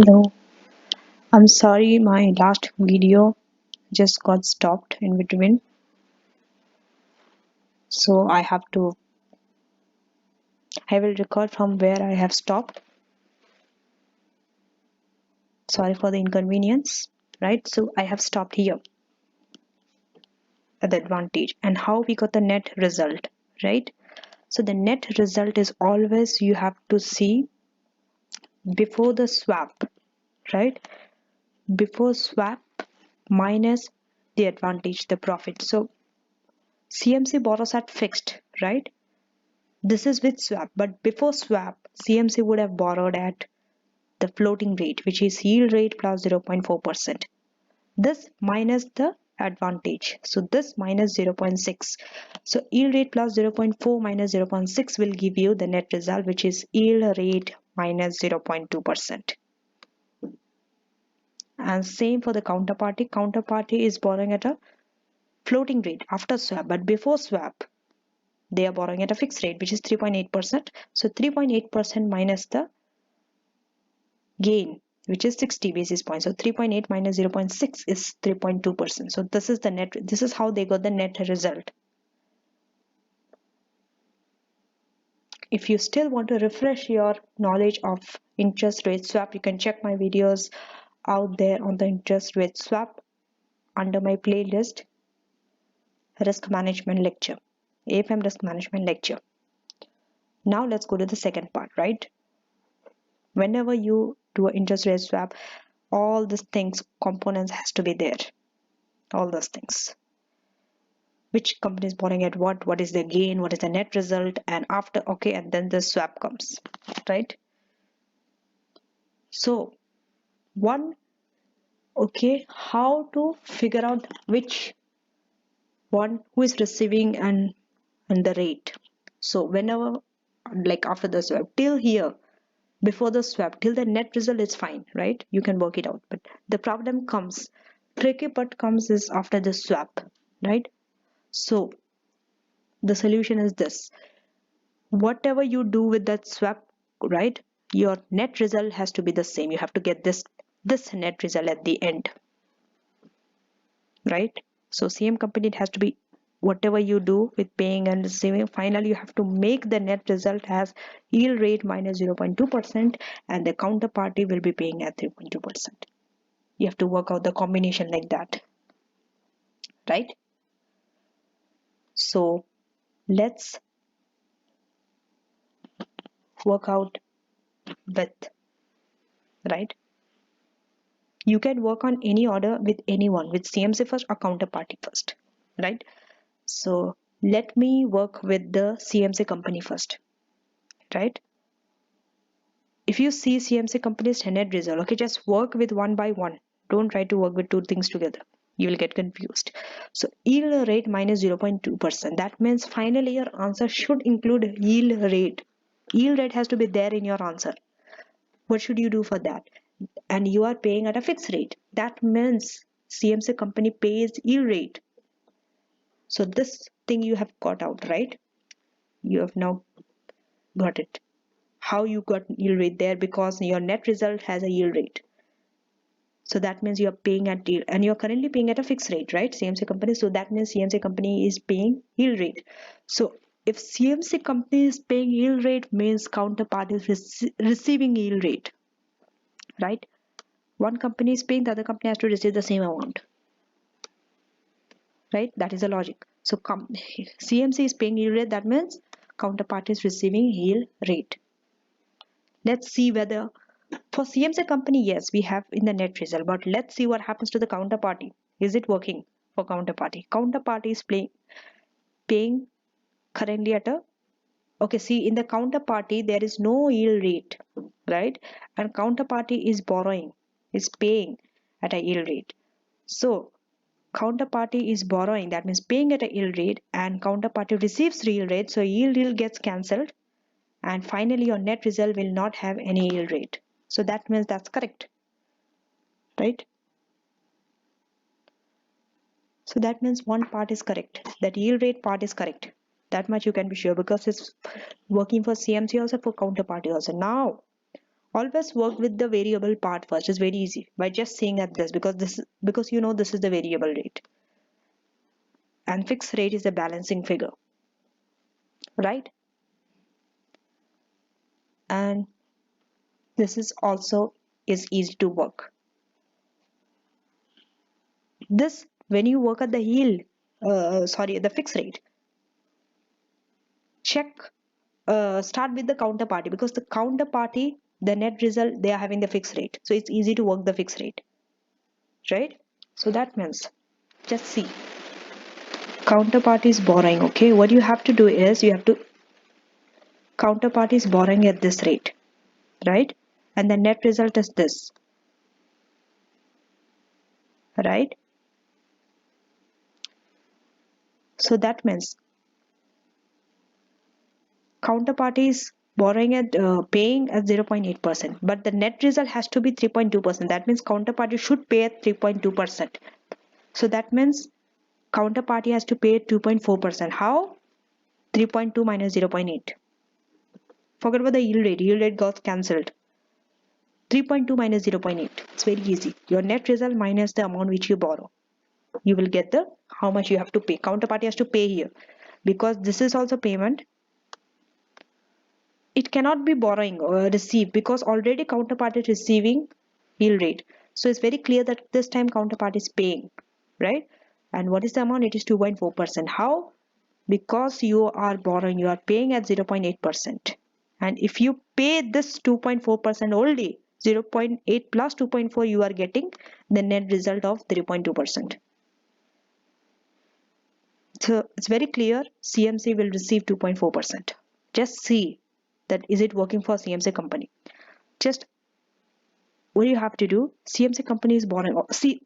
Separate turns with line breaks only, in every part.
Hello, I'm sorry my last video just got stopped in between, so I will record from where I have stopped. Sorry for the inconvenience, right? So I have stopped here at the advantage and how we got the net result, right? So the net result is always you have to see before the swap, right? Before swap minus the advantage, the profit. So CMC borrows at fixed, right? This is with swap, but before swap, CMC would have borrowed at the floating rate, which is yield rate plus 0.4%. This minus the advantage. So this minus 0.6. So yield rate plus 0.4 minus 0.6 will give you the net result, which is yield rate minus 0.2%. And same for the counterparty. Counterparty is borrowing at a floating rate after swap, but before swap, they are borrowing at a fixed rate, which is 3.8%. So 3.8% minus the gain, which is 60 basis points. So 3.8 minus 0.6 is 3.2%. So this is the net. This is how they got the net result. If you still want to refresh your knowledge of interest rate swap, you can check my videos out there on the interest rate swap under my playlist risk management lecture, AFM risk management lecture. Now let's go to the second part, right? Whenever you do an interest rate swap, all these things, components has to be there. All those things. Which company is borrowing at what is the gain, what is the net result, and after, okay, and then the swap comes, right? So okay, how to figure out which one who is receiving and the rate. So whenever, like after the swap till here, before the swap till the net result is fine, right? You can work it out, but the problem comes, tricky part comes is after the swap, right? So the solution is this: whatever you do with that swap, right, your net result has to be the same. You have to get this net result at the end, right? So same company, it has to be whatever you do with paying and receiving, finally you have to make the net result as yield rate minus 0.2%, and the counterparty will be paying at 3.2%. You have to work out the combination like that, right? So let's work out with, right? You can work on any order with anyone, with CMC first or counterparty first, right? So let me work with the CMC company first, right? If you see CMC company's net result, okay, just work with one by one. Don't try to work with two things together. You will get confused. So yield rate minus 0.2%. That means finally your answer should include yield rate. Yield rate has to be there in your answer. What should you do for that? And you are paying at a fixed rate. That means CMC company pays yield rate. So this thing you have got out, right? You have now got it. How you got yield rate there, because your net result has a yield rate. So that means you're paying at yield, and you're currently paying at a fixed rate, right? CMC company. So that means CMC company is paying yield rate. So if CMC company is paying yield rate, means counterpart is receiving yield rate, right? One company is paying, the other company has to receive the same amount, right? That is the logic. So CMC is paying yield rate, that means counterpart is receiving yield rate. Let's see whether for CMC company, yes, we have in the net result, but let's see what happens to the counterparty. Is it working for counterparty? Counterparty is paying currently at a, okay, see in the counterparty there is no yield rate, right? And counterparty is borrowing, is paying at a yield rate. So counterparty is borrowing, that means paying at a yield rate, and counterparty receives yield rate, so yield gets cancelled, and finally your net result will not have any yield rate. So that means that's correct, right? So that means one part is correct, that yield rate part is correct. That much you can be sure, because it's working for CMC also, for counterparty also. Now Always work with the variable part first. It's very easy by just saying at this, because you know this is the variable rate and fixed rate is a balancing figure, right? And this is also is easy to work. This when you work at the yield, the fixed rate, check start with the counterparty, because the counterparty, the net result, they are having the fixed rate, so it's easy to work the fixed rate, right? So that means just see counterparty is borrowing. Okay, what you have to do is you have to counterparty is borrowing at this rate, right? And the net result is this, right? So that means counterparty is borrowing at paying at 0.8%, but the net result has to be 3.2%. That means counterparty should pay at 3.2%. So that means counterparty has to pay 2.4%. How? 3.2 minus 0.8. Forget about the yield rate. Yield rate got cancelled. 3.2 minus 0.8. It's very easy. Your net result minus the amount which you borrow. You will get the how much you have to pay. Counterparty has to pay here. Because this is also payment. It cannot be borrowing or receive, because already counterparty is receiving yield rate. So it's very clear that this time counterparty is paying, right? And what is the amount? It is 2.4%. How? Because you are borrowing, you are paying at 0.8%. And if you pay this 2.4% only, 0.8 plus 2.4, you are getting the net result of 3.2%. So it's very clear CMC will receive 2.4%. Just see that is it working for CMC company. Just what you have to do, CMC company is borrowing. See,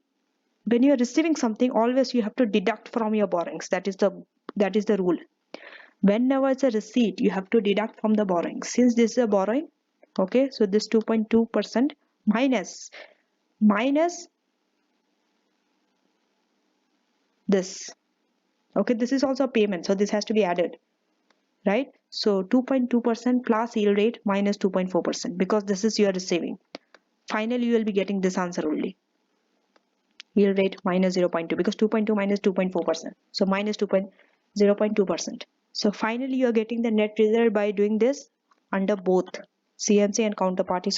when you are receiving something, always you have to deduct from your borrowings. That is the rule. Whenever it's a receipt, you have to deduct from the borrowing. Since this is a borrowing, okay, so this 2.2% minus this. Okay, this is also a payment, so this has to be added, right? So 2.2% plus yield rate minus 2.4%, because this is you are receiving. Finally, you will be getting this answer only. Yield rate minus 0.2, because 2.2 minus 2.4%. So minus 0.2%. So finally, you are getting the net result by doing this under both CMC and counterparty.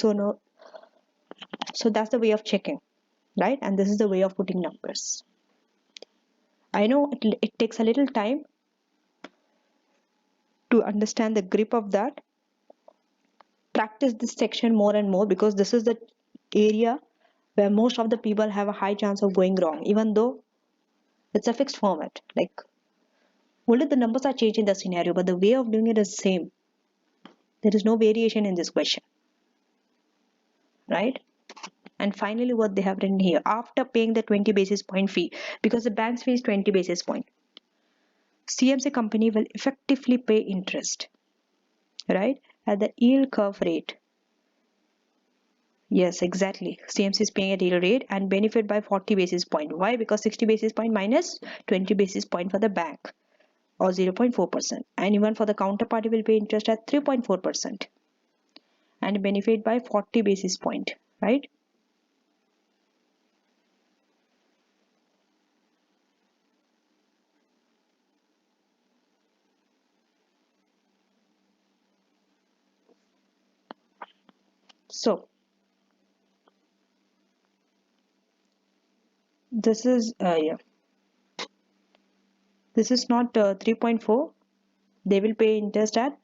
So that's the way of checking, right? And this is the way of putting numbers. I know it takes a little time to understand the grip of that. Practice this section more and more, because this is the area where most of the people have a high chance of going wrong, even though it's a fixed format. Like only the numbers are changed in the scenario, but the way of doing it is the same. There is no variation in this question, right? And finally, what they have written here, after paying the 20 basis point fee, because the bank's fee is 20 basis point, CMC company will effectively pay interest, right, at the yield curve rate. Yes, exactly. CMC is paying at yield rate and benefit by 40 basis point. Why? Because 60 basis point minus 20 basis point for the bank, or 0.4%. And even for the counterparty will pay interest at 3.4% and benefit by 40 basis point, right? So this is this is not 3.4. They will pay interest at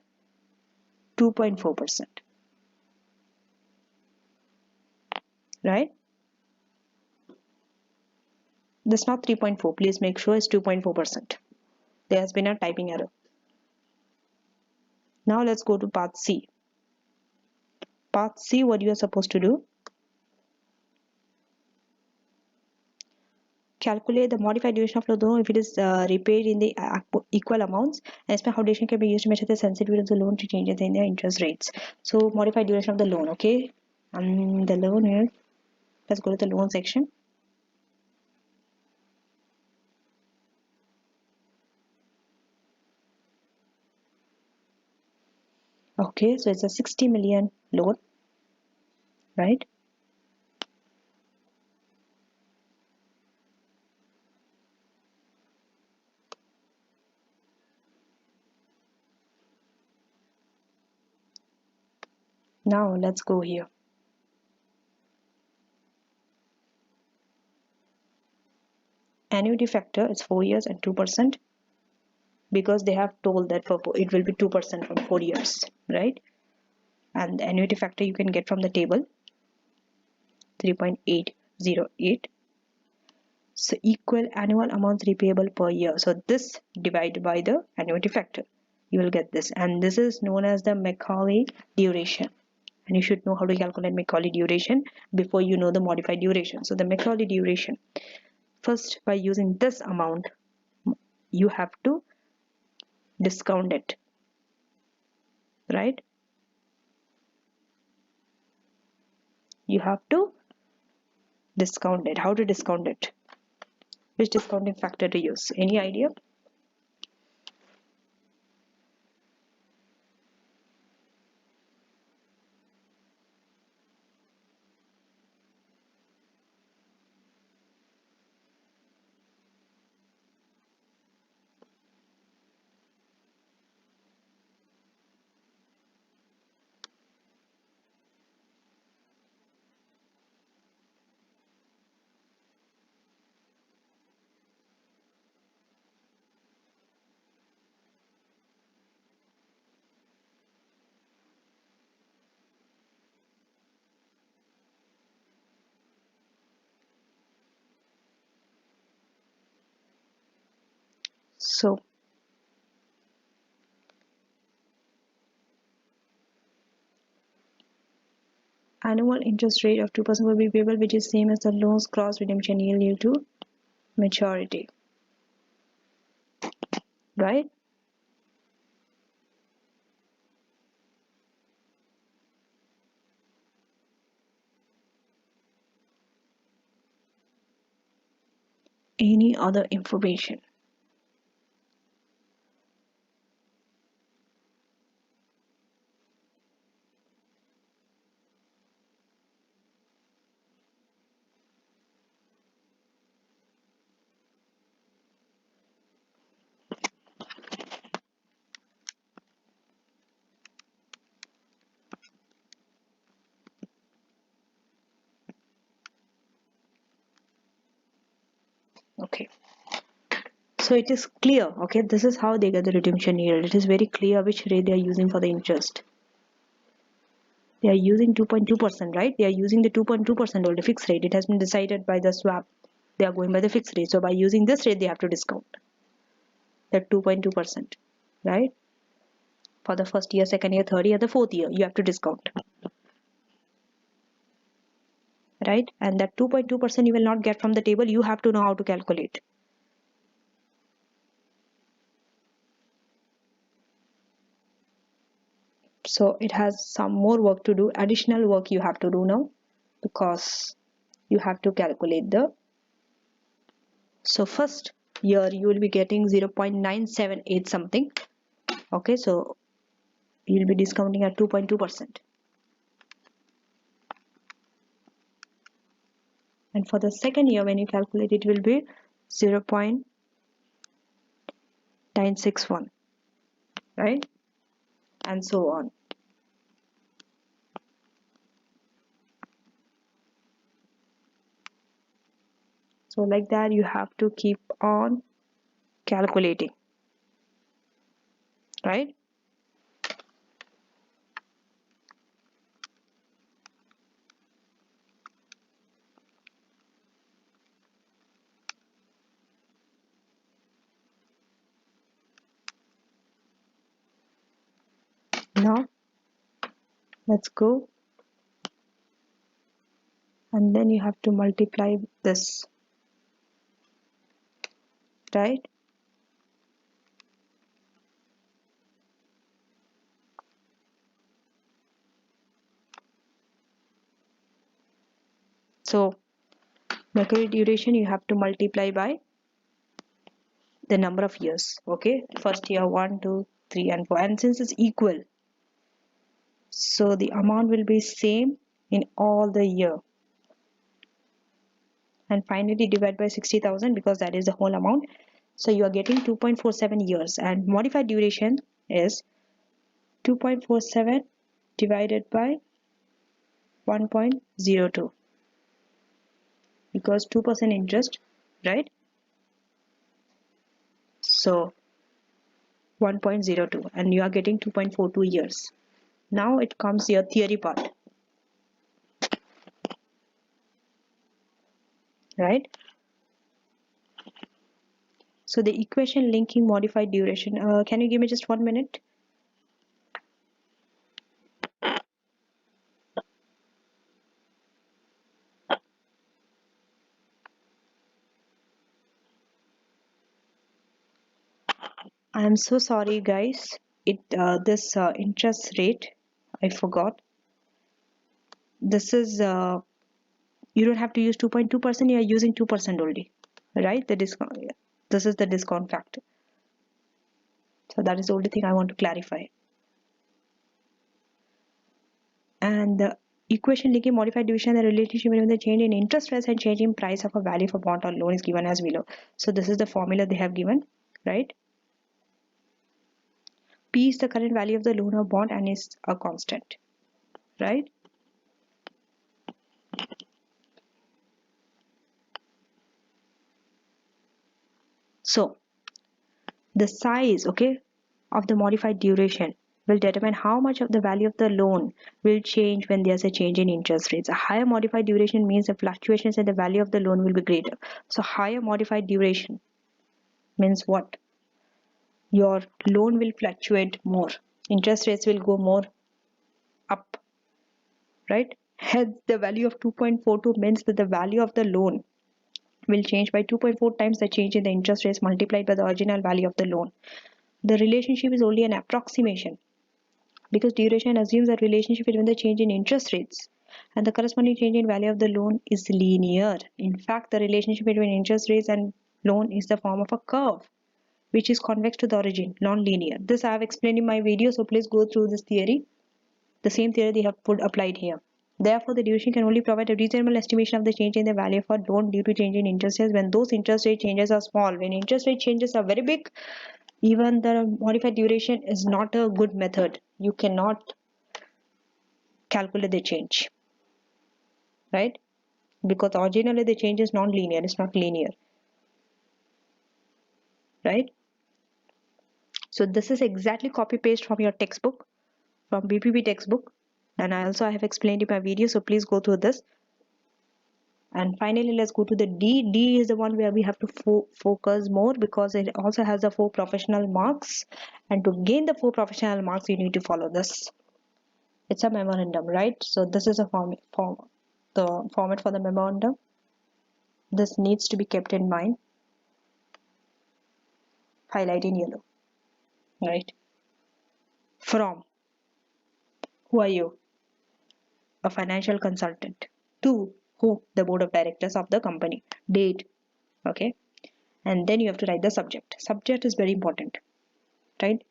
2.4%, right? That's not 3.4. Please make sure it's 2.4%. There has been a typing error. Now let's go to part C. Part C, what you are supposed to do, calculate the modified duration of loan if it is repaid in the equal amounts, and explain how duration can be used to measure the sensitivity of the loan to changes in the interest rates. So modified duration of the loan, okay, and the loan is, let's go to the loan section. Okay, so it's a 60 million loan, right? Now let's go here. Annuity factor is 4 years and 2%, because they have told that it will be 2% from 4 years, right? And the annuity factor you can get from the table, 3.808. So equal annual amounts repayable per year. So this divided by the annuity factor, you will get this. And this is known as the Macaulay duration. And you should know how to calculate Macaulay duration before you know the modified duration. So the Macaulay duration, first by using this amount, you have to discount it, right? You have to discount it. How to discount it? Which discounting factor to use? Any idea? So annual interest rate of 2% will be payable, which is same as the loan's cross redemption yield to maturity, right? Any other information? Okay. So it is clear, okay, this is how they get the redemption yield. It is very clear which rate they are using for the interest. They are using 2.2%, right? They are using the 2.2% only fixed rate. It has been decided by the swap. They are going by the fixed rate. So by using this rate, they have to discount that 2.2%, right? For the first year, second year, third year, the fourth year, you have to discount, right? And that 2.2% you will not get from the table. You have to know how to calculate. So it has some more work to do, additional work you have to do now, because you have to calculate the, so first year you will be getting 0.978 something, okay, so you'll be discounting at 2.2%, and for the second year when you calculate it will be 0.961, right, and so on. So like that you have to keep on calculating, right? Now let's go, and then you have to multiply this, right? So Mercury duration you have to multiply by the number of years, okay? First year 1, 2, 3 and 4, and since it's equal, so the amount will be same in all the year, and finally divide by 60,000 because that is the whole amount. So you are getting 2.47 years, and modified duration is 2.47 divided by 1.02 because 2% interest, right? So 1.02, and you are getting 2.42 years. Now it comes your theory part, right? So the equation linking modified duration, can you give me just 1 minute? I am so sorry guys, this interest rate I forgot. This is you don't have to use 2.2%, you are using 2% only, right? The discount, this is the discount factor. So that is the only thing I want to clarify. And the equation linking modified division, the relationship between the change in interest rates and change in price of a value for bond or loan is given as below. So this is the formula they have given, right? P is the current value of the loan or bond and is a constant, right? So the size, okay, of the modified duration will determine how much of the value of the loan will change when there's a change in interest rates. A higher modified duration means the fluctuations in the value of the loan will be greater. So higher modified duration means what? Your loan will fluctuate more. Interest rates will go more up, right? Hence, the value of 2.42 means that the value of the loan will change by 2.4 times the change in the interest rates multiplied by the original value of the loan. The relationship is only an approximation because duration assumes a relationship between the change in interest rates and the corresponding change in value of the loan is linear. In fact, the relationship between interest rates and loan is the form of a curve which is convex to the origin, non-linear. This I have explained in my video, so please go through this theory. The same theory they have applied here. Therefore, the duration can only provide a reasonable estimation of the change in the value of a loan due to change in interest rates when those interest rate changes are small. When interest rate changes are very big, even the modified duration is not a good method. You cannot calculate the change, right? Because originally the change is non-linear, it's not linear, right? So this is exactly copy paste from your textbook, from BPP textbook, and I have explained in my video, so please go through this. And finally, let's go to the D. D is the one where we have to focus more because it also has the 4 professional marks, and to gain the 4 professional marks you need to follow this. It's a memorandum, right? So this is a the format for the memorandum. This needs to be kept in mind. Highlight in yellow, right? From, who are you? A financial consultant. To, who? The board of directors of the company. Date, okay? And then you have to write the subject. Subject is very important, right?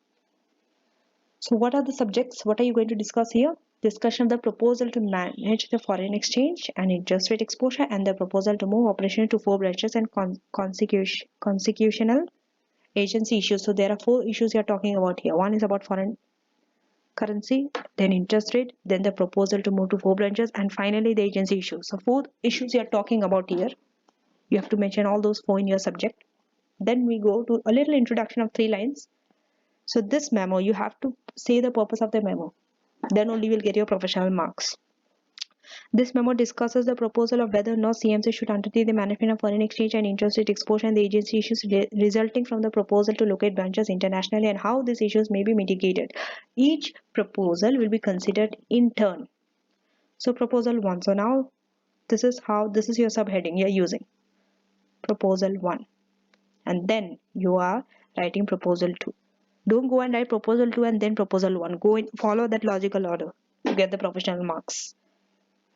So what are the subjects? What are you going to discuss here? Discussion of the proposal to manage the foreign exchange and interest rate exposure and the proposal to move operation to 4 branches and consecutional agency issues. So there are 4 issues you are talking about here. One is about foreign currency, then interest rate, then the proposal to move to 4 branches, and finally the agency issues. So 4 issues you are talking about here. You have to mention all those 4 in your subject. Then we go to a little introduction of 3 lines. So this memo, you have to say the purpose of the memo. Then only you will get your professional marks. This memo discusses the proposal of whether or not CMC should undertake the management of foreign exchange and interest rate exposure and the agency issues resulting from the proposal to locate branches internationally and how these issues may be mitigated. Each proposal will be considered in turn. So proposal 1. So now this is your subheading you are using. Proposal 1. And then you are writing proposal 2. Don't go and write proposal 2 and then proposal 1. Go and follow that logical order to get the professional marks,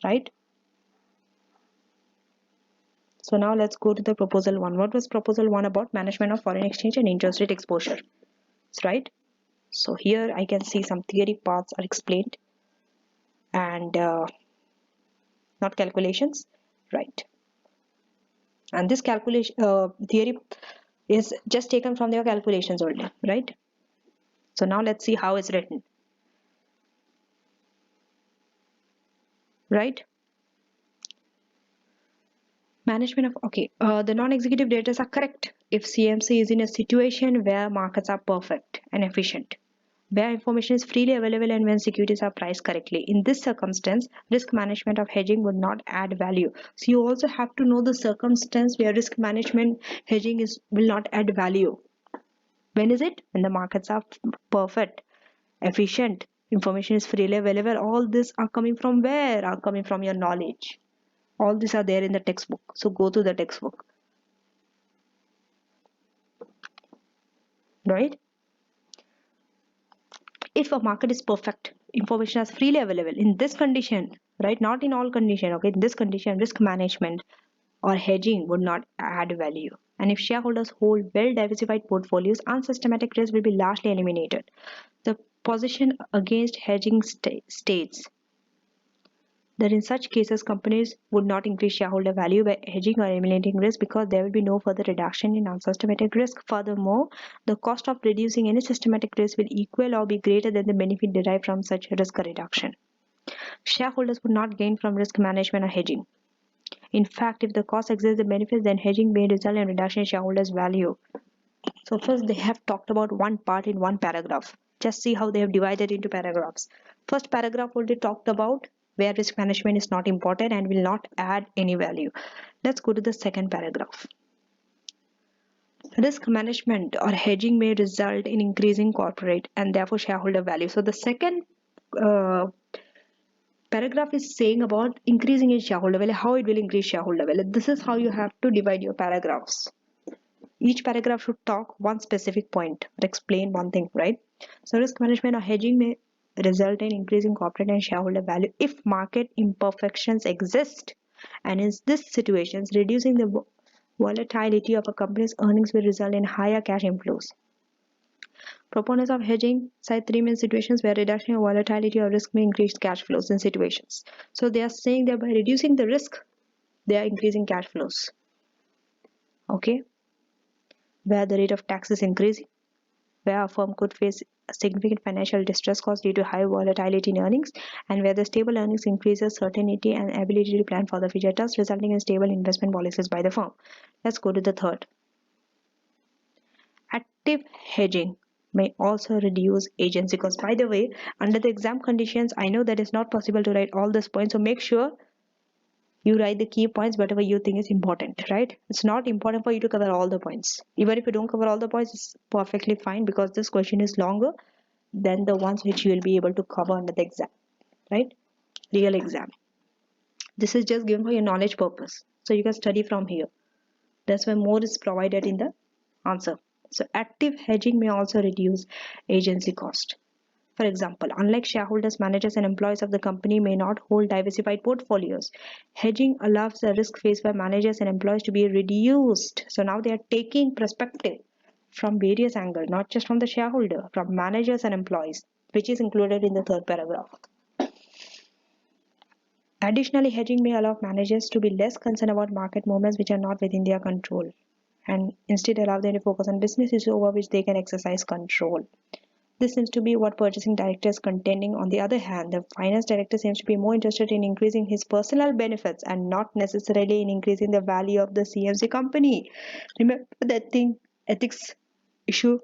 right? So now let's go to the proposal 1. What was proposal 1 about? Management of foreign exchange and interest rate exposure, right? So here I can see some theory parts are explained, and not calculations, right? And this calculation theory is just taken from their calculations only, right? So now let's see how it's written, right? Management of, okay, the non-executive directors are correct if CMC is in a situation where markets are perfect and efficient, where information is freely available and when securities are priced correctly. In this circumstance, risk management of hedging would not add value. So you also have to know the circumstance where risk management hedging will not add value. When is it? When the markets are perfect, efficient, information is freely available. All this are coming from where? Are coming from your knowledge. All these are there in the textbook. So go to the textbook. Right? If a market is perfect, information is freely available in this condition, right? Not in all condition, okay? In this condition, risk management or hedging would not add value. And if shareholders hold well-diversified portfolios, unsystematic risk will be largely eliminated. The position against hedging states that in such cases companies would not increase shareholder value by hedging or eliminating risk because there will be no further reduction in unsystematic risk. Furthermore, the cost of reducing any systematic risk will equal or be greater than the benefit derived from such risk reduction. Shareholders would not gain from risk management or hedging. In fact, if the cost exceeds the benefits, then hedging may result in reduction in shareholders' value. So first they have talked about one part in one paragraph. Just see how they have divided into paragraphs. First paragraph already talked about where risk management is not important and will not add any value. Let's go to the second paragraph. Risk management or hedging may result in increasing corporate and therefore shareholder value. So the second uh, paragraph is saying about increasing in shareholder value, how it will increase shareholder value. This is how you have to divide your paragraphs. Each paragraph should talk one specific point or explain one thing, right? So risk management or hedging may result in increasing corporate and shareholder value if market imperfections exist, and in this situations reducing the volatility of a company's earnings will result in higher cash inflows. Proponents of hedging cite three main situations where reduction of volatility or risk may increase cash flows in situations. So they are saying that by reducing the risk, they are increasing cash flows. Okay, where the rate of tax is increasing, where a firm could face significant financial distress caused due to high volatility in earnings, and where the stable earnings increases certainty and ability to plan for the future, thus resulting in stable investment policies by the firm. Let's go to the third. Active hedging may also reduce agency costs. By the way, under the exam conditions, I know that it's not possible to write all these points, so make sure you write the key points, whatever you think is important, right? It's not important for you to cover all the points. Even if you don't cover all the points, it's perfectly fine because this question is longer than the ones which you will be able to cover under the exam, right? Real exam. This is just given for your knowledge purpose. So you can study from here. That's why more is provided in the answer. So active hedging may also reduce agency cost. For example, unlike shareholders, managers, and employees of the company may not hold diversified portfolios. Hedging allows the risk faced by managers and employees to be reduced. So now they are taking perspective from various angles, not just from the shareholder, from managers and employees, which is included in the third paragraph. Additionally, hedging may allow managers to be less concerned about market movements which are not within their control, and instead allow them to focus on business issues over which they can exercise control. This seems to be what purchasing director is contending. On the other hand, the finance director seems to be more interested in increasing his personal benefits and not necessarily in increasing the value of the CMC company. Remember that thing, ethics issue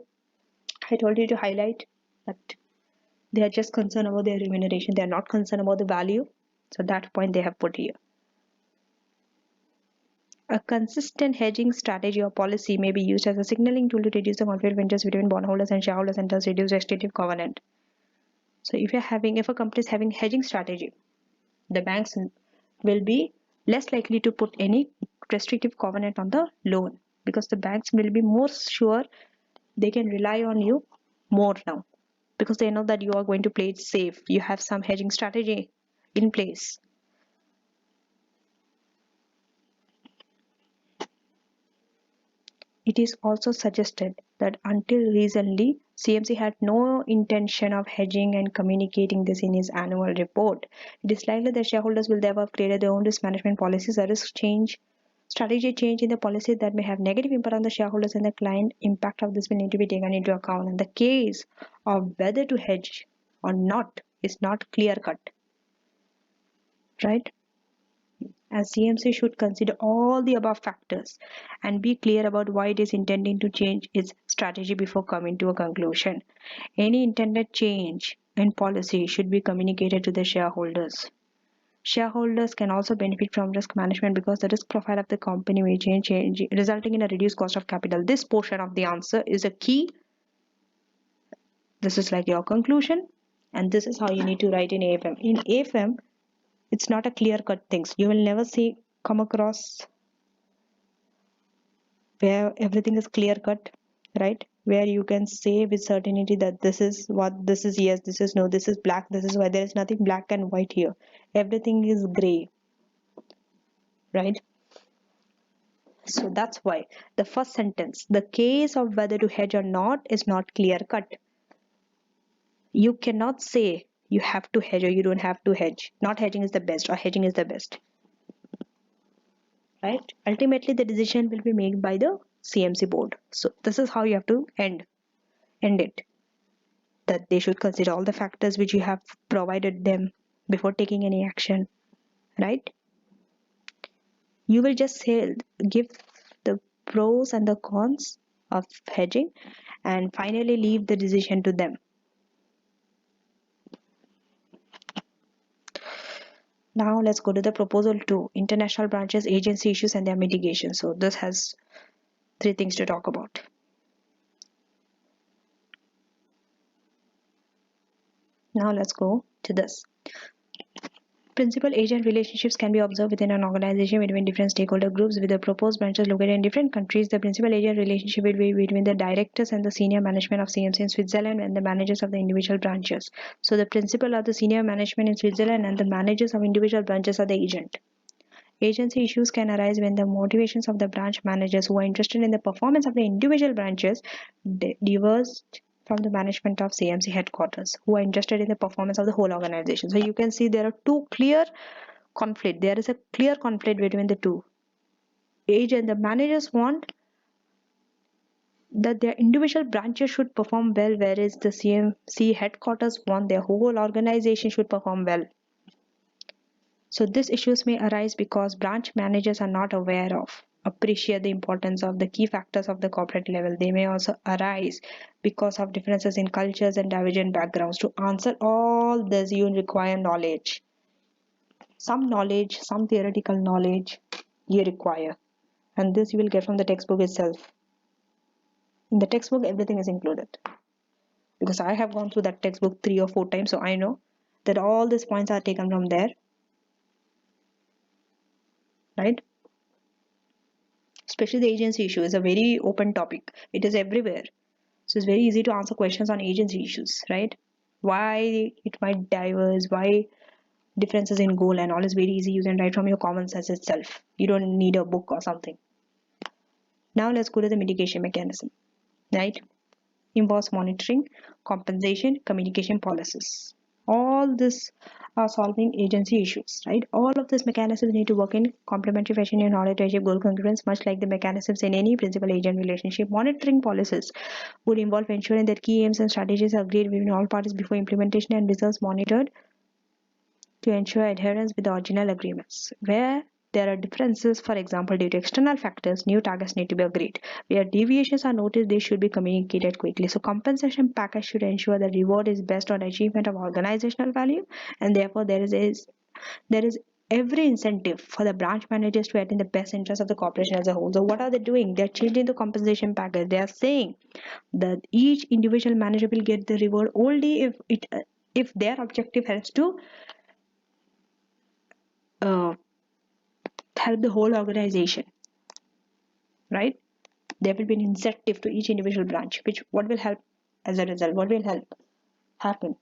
I told you to highlight? That they are just concerned about their remuneration. They are not concerned about the value. So that point they have put here. A consistent hedging strategy or policy may be used as a signaling tool to reduce the conflict of interest between bondholders and shareholders and thus reduce restrictive covenant. So if a company is having hedging strategy, the banks will be less likely to put any restrictive covenant on the loan because the banks will be more sure they can rely on you more now because they know that you are going to play it safe. You have some hedging strategy in place. It is also suggested that until recently, CMC had no intention of hedging and communicating this in its annual report. It is likely that shareholders will therefore have created their own risk management policies, a risk change, strategy change in the policy that may have negative impact on the shareholders and the client. Impact of this will need to be taken into account. And the case of whether to hedge or not is not clear cut, right? As CMC should consider all the above factors and be clear about why it is intending to change its strategy before coming to a conclusion. Any intended change in policy should be communicated to the shareholders. Shareholders can also benefit from risk management because the risk profile of the company may change, resulting in a reduced cost of capital. This portion of the answer is a key. This is like your conclusion, and this is how you need to write in AFM. In AFM, it's not a clear-cut things. You will never come across where everything is clear-cut, right? Where you can say with certainty that this is what, this is yes, this is no, this is black, this is white. There is nothing black and white here. Everything is gray, right? So that's why the first sentence, the case of whether to hedge or not, is not clear-cut. You cannot say you have to hedge or you don't have to hedge. Not hedging is the best or hedging is the best. Right? Ultimately, the decision will be made by the CMC board. So this is how you have to end it. That they should consider all the factors which you have provided them before taking any action. Right? You will just give the pros and the cons of hedging and finally leave the decision to them. Now let's go to the proposal 2, international branches, agency issues and their mitigation. So this has 3 things to talk about. Now let's go to this. Principal-agent relationships can be observed within an organization between different stakeholder groups. With the proposed branches located in different countries, the principal-agent relationship will be between the directors and the senior management of CMC in Switzerland and the managers of the individual branches. So the principal are the senior management in Switzerland and the managers of individual branches are the agent. Agency issues can arise when the motivations of the branch managers who are interested in the performance of the individual branches diverged from the management of CMC headquarters who are interested in the performance of the whole organization. So you can see there are two clear conflict. There is a clear conflict between the two. Agent, the managers want that their individual branches should perform well, whereas the CMC headquarters want their whole organization should perform well. So these issues may arise because branch managers are not aware of, appreciate the importance of the key factors of the corporate level. They may also arise because of differences in cultures and divergent backgrounds. To answer all this, you require knowledge. Some knowledge, some theoretical knowledge you require. And this you will get from the textbook itself. In the textbook, everything is included. Because I have gone through that textbook 3 or 4 times, so I know that all these points are taken from there. Right? Especially the agency issue is a very open topic. It is everywhere. So it's very easy to answer questions on agency issues, right? Why it might diverge, why differences in goal and all is very easy. You can write from your common sense itself. You don't need a book or something. Now let's go to the mitigation mechanism, right? Involves monitoring, compensation, communication policies. All this are solving agency issues, right? All of these mechanisms need to work in complementary fashion in order to achieve goal congruence, much like the mechanisms in any principal-agent relationship. Monitoring policies would involve ensuring that key aims and strategies are agreed between all parties before implementation and results monitored to ensure adherence with the original agreements. Where there are differences, for example, due to external factors, new targets need to be agreed. Where deviations are noticed, they should be communicated quickly. So compensation package should ensure that reward is based on achievement of organizational value, and therefore there is every incentive for the branch managers to act in the best interest of the corporation as a whole. So what are they doing? They're changing the compensation package. They are saying that each individual manager will get the reward only if their objective helps to help the whole organization, right? There will be an incentive to each individual branch, what will help as a result? What will help happen?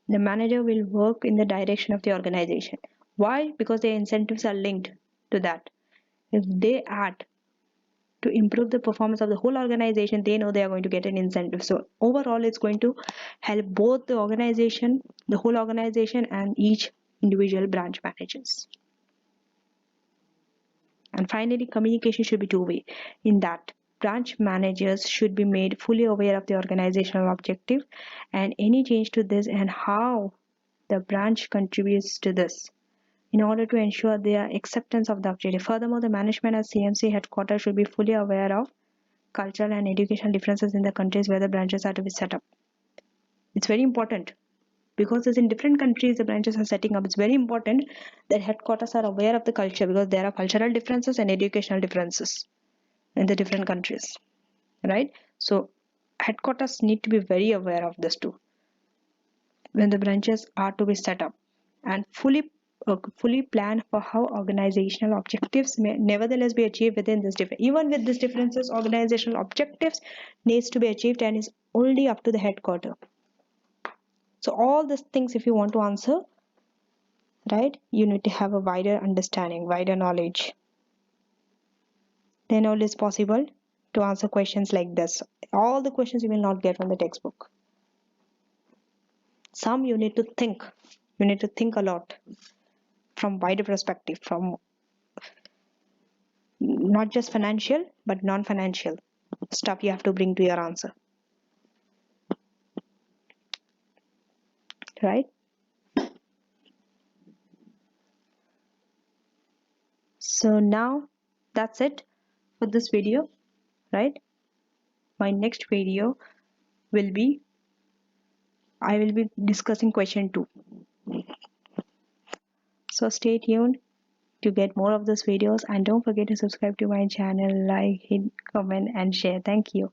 The manager will work in the direction of the organization. Why? Because their incentives are linked to that. If they add to improve the performance of the whole organization, they know they are going to get an incentive. So overall, it's going to help both the organization, the whole organization, and each individual branch managers. And finally, communication should be two-way, in that branch managers should be made fully aware of the organizational objective and any change to this and how the branch contributes to this in order to ensure their acceptance of the objective. Furthermore, the management at CMC headquarters should be fully aware of cultural and educational differences in the countries where the branches are to be set up. It's very important because as in different countries the branches are setting up, it's very important that headquarters are aware of the culture, because there are cultural differences and educational differences in the different countries, right? So headquarters need to be very aware of this too when the branches are to be set up, and fully plan for how organizational objectives may nevertheless be achieved within this difference. Even with these differences, organizational objectives needs to be achieved and is only up to the headquarter. So all these things, if you want to answer, right, you need to have a wider understanding, wider knowledge. Then only it's possible to answer questions like this. All the questions you will not get from the textbook. Some you need to think. You need to think a lot from wider perspective, from not just financial but non-financial stuff you have to bring to your answer, right? So now that's it for this video, right? My next video will be, I will be discussing question 2. So stay tuned to get more of these videos, and don't forget to subscribe to my channel, like, hit, comment and share. Thank you.